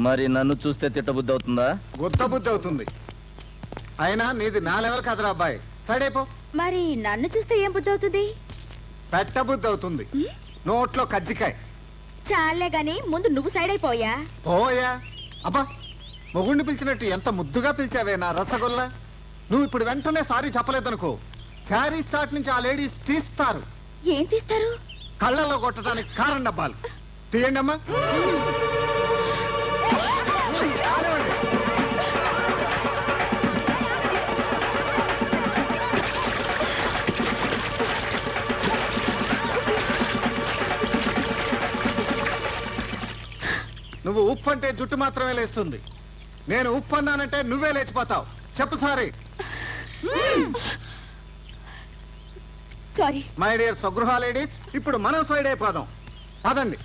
మరి నన్ను చూస్తే తిట్టబుద్ధి అవుతుందా? గుత్త బుద్ధి అవుతుంది. అయినా నీది నా లెవెల్ కదరా అబ్బాయి, సైడైపో. మరి నన్ను చూస్తే ఏం బుద్ధి అవుతుంది? పెట్ట బుద్ధి అవుతుంది. నోట్లో కజ్జికాయ. చాలే గాని ముందు నువ్వు సైడ్ అయిపోయా. పోయా అబ్బా, మొగుణ్ణి పిలిచినట్టు ఎంత ముద్దుగా పిలిచావే నా రసగుల్లా. నువ్వు ఇప్పుడు వెంటనే సారీ చెప్పలేదనుకో, శారీ స్టార్ట్ నుంచి ఆ లేడీస్ తీస్తారు. ఏం తీస్తారు? కళ్ళల్లో కొట్టడానికి కారం డబ్బాలు తీయండి అమ్మా. నువ్వు ఉప్పు అంటే జుట్టు మాత్రమే లేస్తుంది, నేను ఉప్పు అన్నానంటే నువ్వే లేచిపోతావు. చెప్పు sorry. Sorry. My dear Swagruha ladies, ఇప్పుడు మనం సైడ్ అయిపోదాం. పదండి.